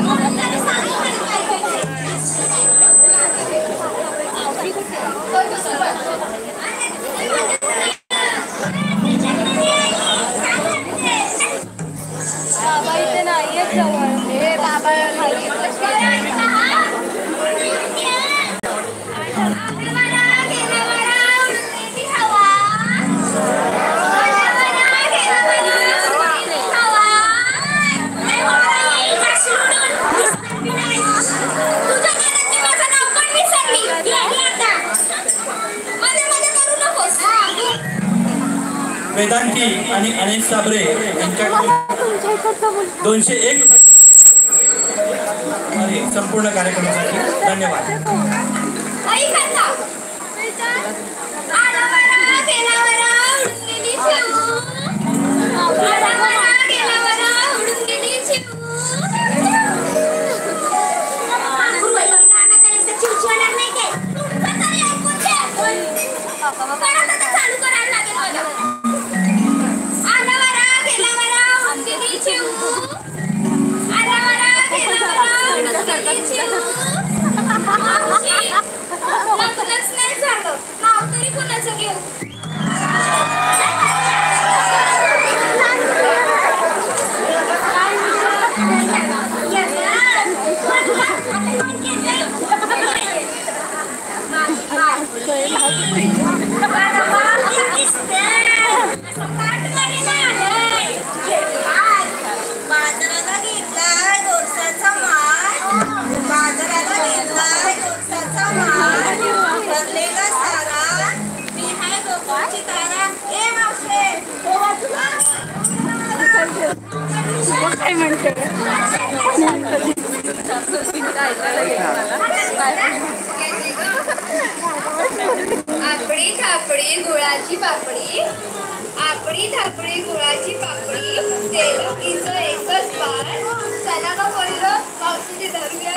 माझ्या सोलंकी आणि अनिल साबरे यांच्याकडून 201 संपूर्ण कार्यक्रमासाठी धन्यवाद. आपडी थापडी गुळाची पापडी, आपडी थापडी गुळाची पापडी, तेलकीचं एकच पान. चला का बोललं पावसाची धरूया.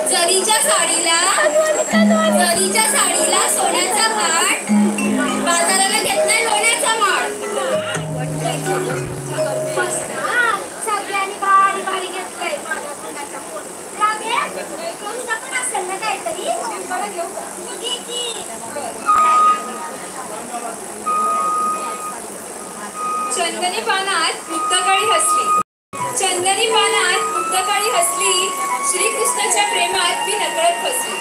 जरीच्या साडीला सोन्याचा घाट, बाजाराला घेतलाय लोण्याचा माळ. सगळ्यांनी भारी भारी घेतलंय माझ्या फोनाचा फोन. तुझा पण असेल ना काहीतरी, मला घेऊ चंदनी पानात मुक्तकाळी हसली, चंदनी पानात मुक्तकाळी हसली, श्रीकृष्णाच्या प्रेमात मी नकळत फसली.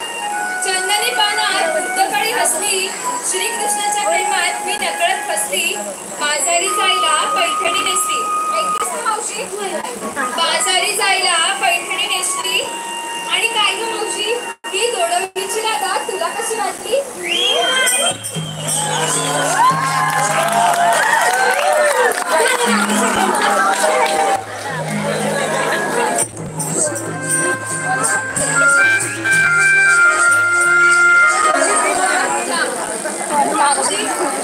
चंदनी पानात मुक्तकाळी हसली, श्रीकृष्णाच्या प्रेमात मी नकळत फसली. बाजारी जायला पैठणी नेसली, ऐकतेस ना मावशी? बाजारी जायला पैठणी नेसली. आणि काय ग मावशी, ही दोडवीची राधा तुला कशी वाटली?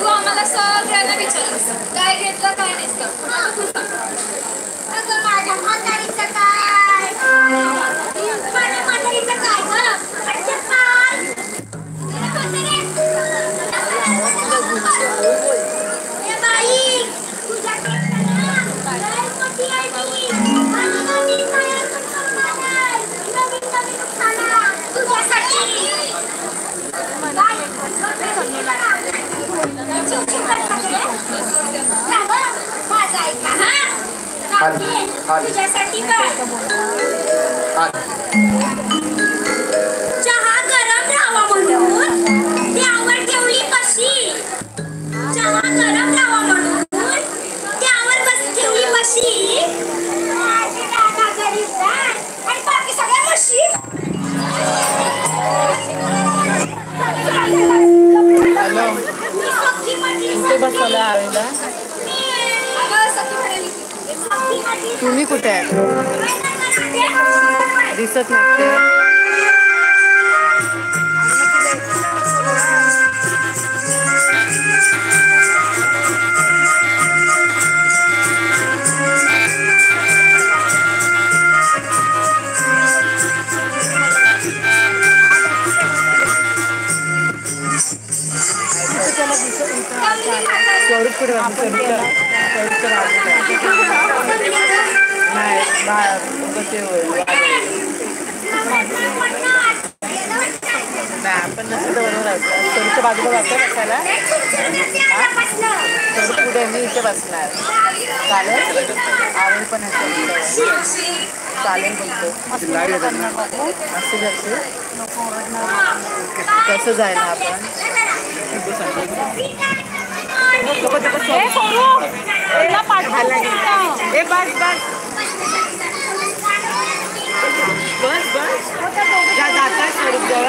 तू आम्हाला सगळ्यांना विचारस काय घेतलं काय नेसलं. अगं माझ्या म्हातारीचं काय, माझ्या म्हातारीचं काय ग, म्हणजे काय बाई तुझ्या मोठी आहे तुझ्यासाठी. तुझ्यासाठी काय चहा गरम राहावा म्हणून त्यावर ठेवली कशी, चहा गरम राहावा म्हणून त्यावर बस ठेवली कशी. आणि बाकी सगळ्या म्हशी तुम्ही कुठे आहे? दिसत नसते. आपण नसतं बरोबर आहे. बाजूला जातो बसायला, पुढे मी इथे बसणार. चालेल, आवड पण चालेल बोलतो. असं करते कसं जायला आपण. बस बस बस बस ज्या जाता स्वरूप जवळ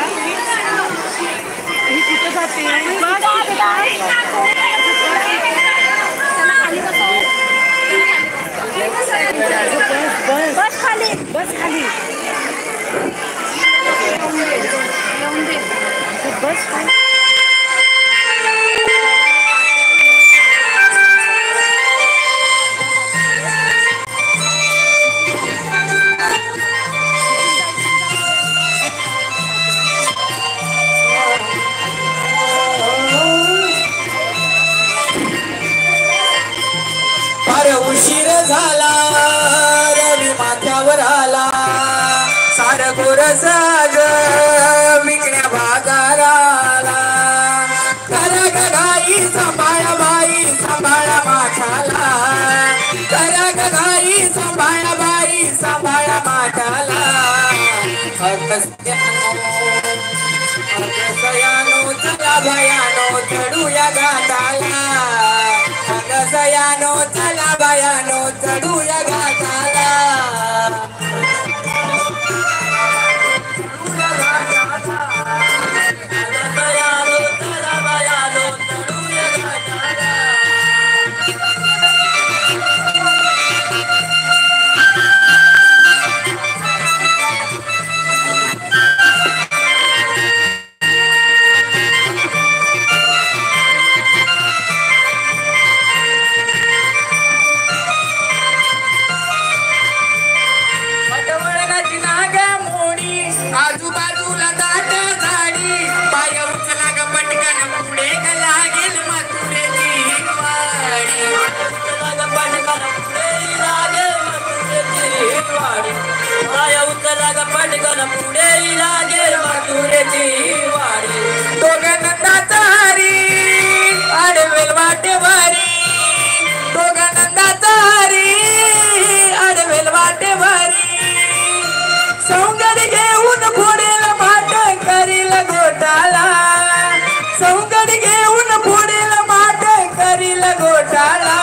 ही कुठं जाते बस बस खाली बस खाली बस खाली उशीर झाला रवी माथ्यावर आला सार गोरसाग विकण्या बाजाराला करा गाई सांभाळा बाई सांभाळा माठाला करा गाई सांभाळा बाई सांभाळा माठाला अगसयानो चला भयानो चढूया घाटाला अगसयानो चला भयानो चढूया घाटाला अगसयानो चला भयानो चढूया घाटाला आजूबाजूला दाट झाडी पाय उचला ग पटकन पुढे ग लागेल मथुरेची वाडी उचला ग पटकन पुढे लागेल मथुरेची वाडी पाय उचला ग पटकन पुढे लागेल मथुरेची वाडी दोघं नंदाचा हरी आडवेल वाटेवारी दोघं नंदाचा हरी आडवेल वाटेवारी सौंदर्य घेऊन फोडेल माट करील घोटाळा सौंदर्य घेऊन फोडेल माट करील घोटाळा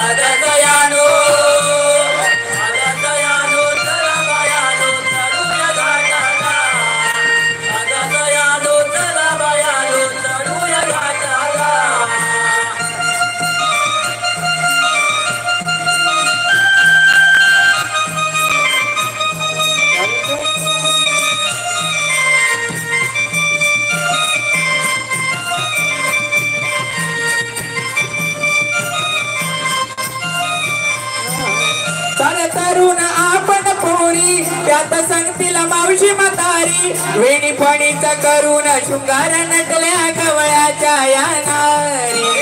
अगसयानो चला भयानो चढूया घाटाला अगसयानो चला भयानो चढूया घाटाला सारे तरुण आपण पोरी त्यात सांगतील मावशी म्हातारी वेणी फणीचा करून शृंगार नटल्या गवळ्याच्या या नारी